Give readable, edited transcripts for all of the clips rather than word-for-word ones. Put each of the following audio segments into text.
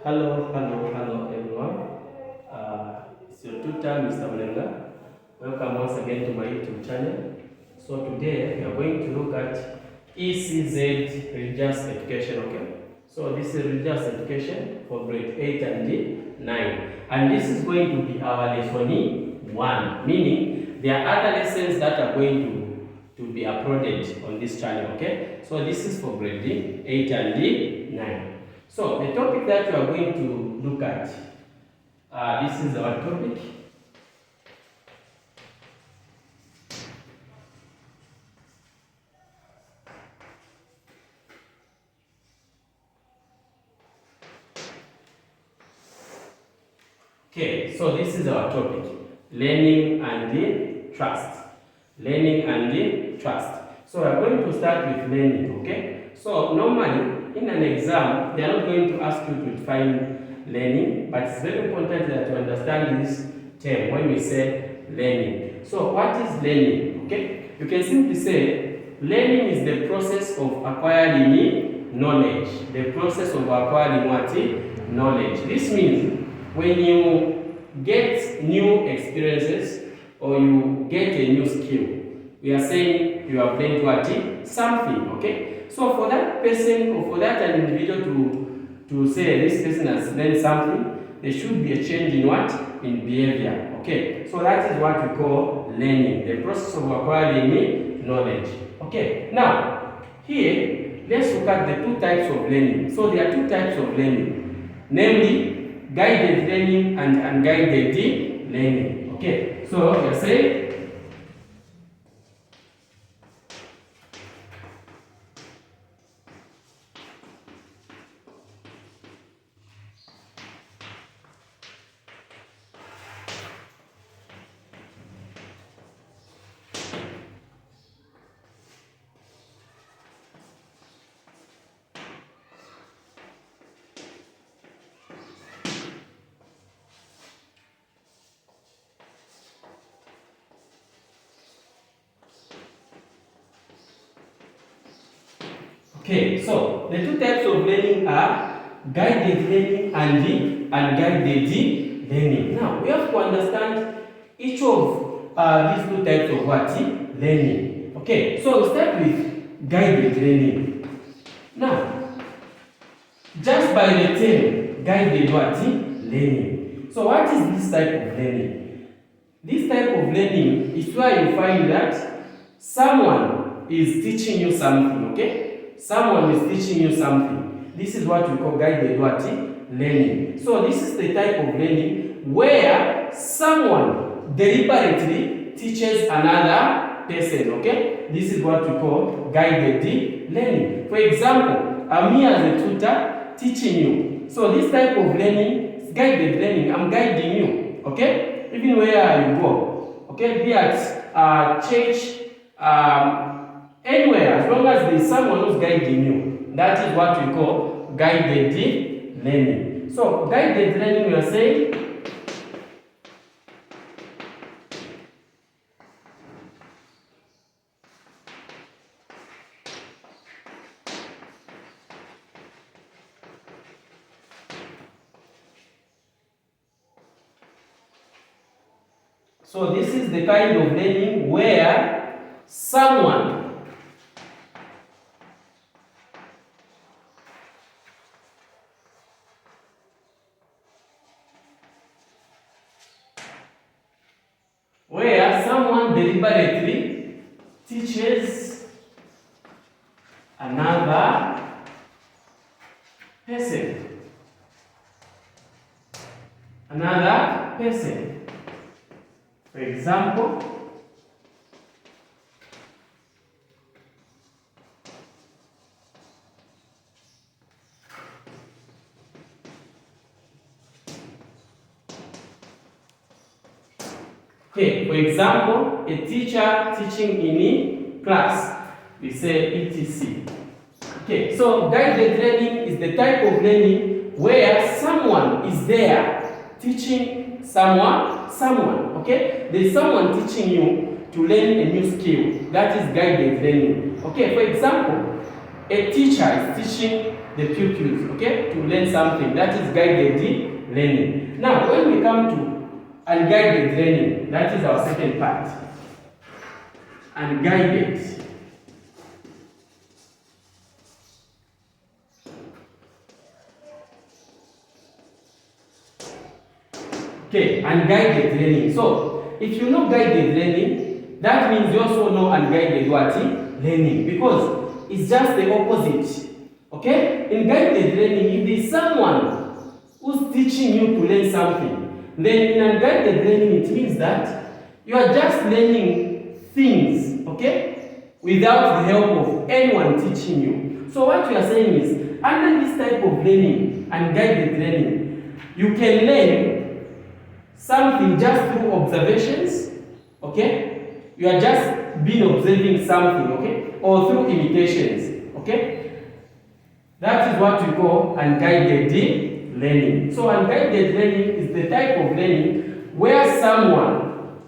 Hello everyone. It's your tutor, Mr. Mlenga. Welcome once again to my YouTube channel. So today we are going to look at ECZ Religious Education, okay? So this is Religious Education for grade 8 and 9. And this is going to be our lesson 1, meaning there are other lessons that are going to be uploaded on this channel, okay? So this is for grade 8 and 9. So the topic that we are going to look at, this is our topic. Okay, so this is our topic, learning and the trust. Learning and the trust. So we are going to start with learning, okay? So normally in an exam, they are not going to ask you to define learning, but it's very important that you understand this term when we say learning. So what is learning? Okay, you can simply say learning is the process of acquiring knowledge. The process of acquiring what? Knowledge. This means when you get new experiences or you get a new skill, we are saying you have learned what? Something, okay? So for that person or for that an individual to say this person has learned something, there should be a change in what? In behavior, okay? So that is what we call learning, the process of acquiring knowledge, okay? Now, here, let's look at the two types of learning. So there are two types of learning, namely guided learning and unguided learning, okay? So we are saying okay, so the two types of learning are guided learning and unguided learning. Now, we have to understand each of these two types of what? Learning. Okay, so we'll start with guided learning. Now, just by the term, guided what? Learning. So what is this type of learning? This type of learning is where you find that someone is teaching you something, okay? Someone is teaching you something. This is what we call guided what? Learning. So this is the type of learning where someone deliberately teaches another person, okay? This is what we call guided learning. For example, I'm here as a tutor teaching you. So this type of learning is guided learning. I'm guiding you, okay? Even where you go, okay? Be at church, anywhere, as long as there is someone who's guiding you, that is what we call guided learning. So, guided learning, we are saying, so this is the kind of learning where someone deliberately teaches another person. For example, a teacher teaching in class, we say ETC. Okay, so guided learning is the type of learning where someone is there teaching someone, okay? There's someone teaching you to learn a new skill. That is guided learning. Okay, for example, a teacher is teaching the pupils, okay, to learn something. That is guided learning. Now, when we come to unguided learning, that is our second part. Unguided. Okay, unguided learning. So, if you know guided learning, that means you also know unguided what? Learning. Because it's just the opposite. Okay? In guided learning, if there is someone who's teaching you to learn something, then in unguided learning, it means that you are just learning things, okay, without the help of anyone teaching you. So what we are saying is, under this type of learning, unguided learning, you can learn something just through observations, okay? You are just been observing something, okay? Or through imitations, okay? That is what we call unguided learning. So unguided learning is the type of learning where someone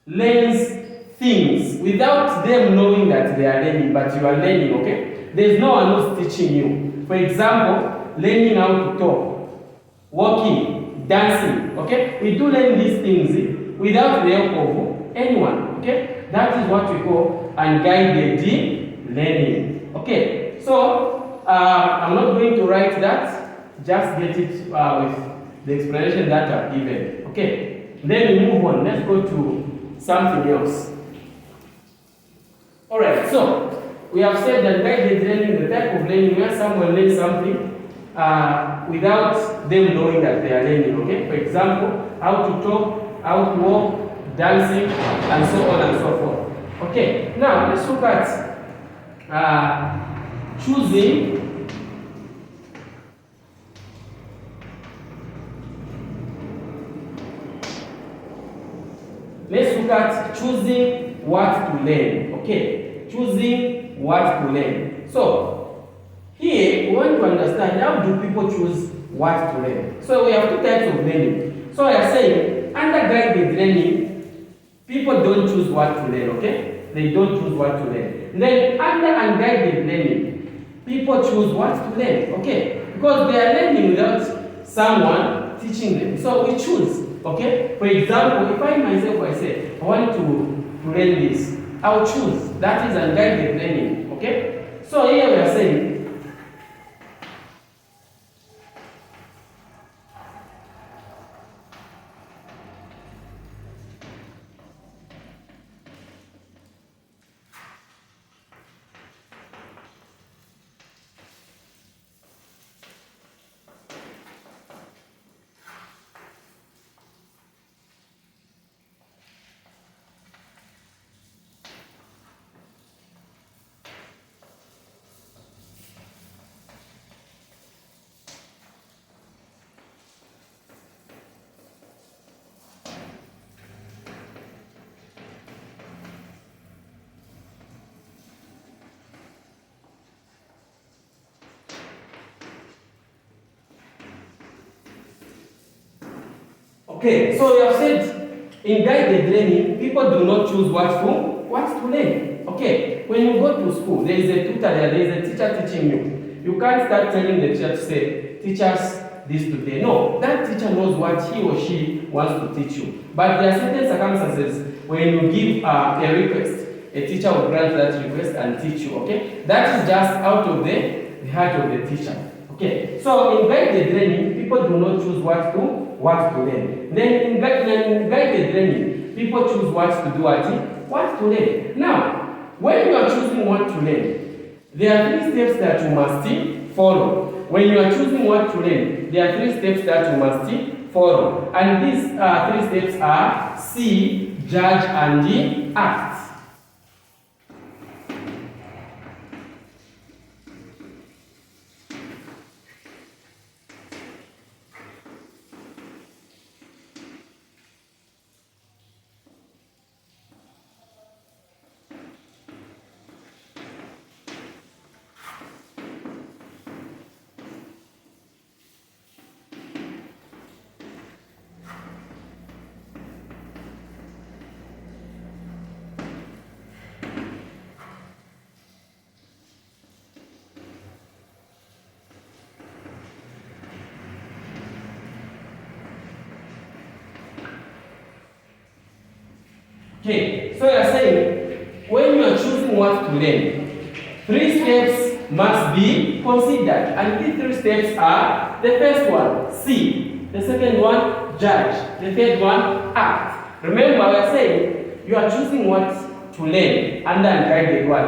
learns things without them knowing that they are learning, but you are learning, okay? There's no one who's teaching you. For example, learning how to talk, walking, dancing, okay? We do learn these things without the help of anyone, okay? That is what we call unguided learning, okay? So, I'm not going to write that, just get it with the explanation that I've given, okay? Then we move on, let's go to something else. Alright, so, we have said that guided learning, the type of learning where someone learns something without them knowing that they are learning, okay? For example, how to talk, how to walk, dancing, and so on and so forth. Okay, now let's look at choosing what to learn, okay? Choosing what to learn. So, here, we want to understand how do people choose what to learn. So, we have two types of learning. So, I am saying, under guided learning, people don't choose what to learn, okay? They don't choose what to learn. Then, under unguided learning, people choose what to learn, okay? Because they are learning without someone teaching them. So, we choose, okay? For example, if I myself, I say, I want to learn this, I'll choose. That is unguided learning, okay? So, here we are saying, okay, so we have said in guided learning, people do not choose what to learn. Okay, when you go to school, there is a tutor there is a teacher teaching you. You can't start telling the teacher to say, teach us this today. No, that teacher knows what he or she wants to teach you. But there are certain circumstances when you give a request, a teacher will grant that request and teach you. Okay, that is just out of the heart of the teacher. Okay, so in guided learning, people do not choose what to learn. Then in guided learning, people choose what to do, what to learn. Now, when you are choosing what to learn, there are 3 steps that you must follow. When you are choosing what to learn, there are 3 steps that you must follow. And these 3 steps are see, judge, and act. Okay, so you're saying when you are choosing what to learn, 3 steps must be considered. And these 3 steps are: the first one, see; the second one, judge; the third one, act. Remember, we are saying you are choosing what to learn under guided what?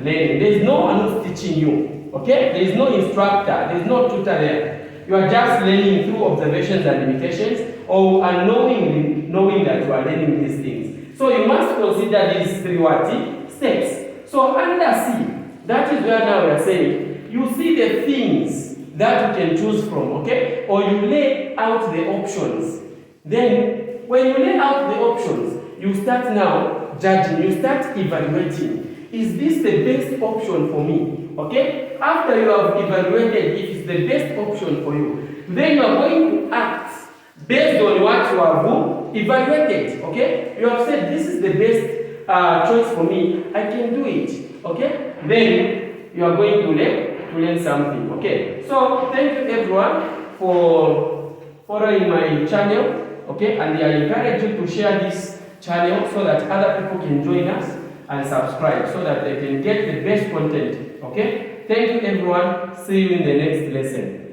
Learning. There is no one who's teaching you. Okay? There is no instructor, there is no tutor there. You are just learning through observations and imitations, or unknowingly knowing that you are learning these things. So you must consider these 3 what? Steps. So under C, that is where now we are saying you see the things that you can choose from, okay? Or you lay out the options. Then when you lay out the options, you start now judging, you start evaluating. Is this the best option for me? Okay? After you have evaluated if it's the best option for you, then you are going to act based on what you have evaluated. Okay? You have said this is the best choice for me. I can do it. Okay? Then you are going to learn something. Okay? So thank you everyone for following my channel. Okay? And I encourage you to share this channel so that other people can join us and subscribe so that they can get the best content. Okay? Thank you everyone. See you in the next lesson.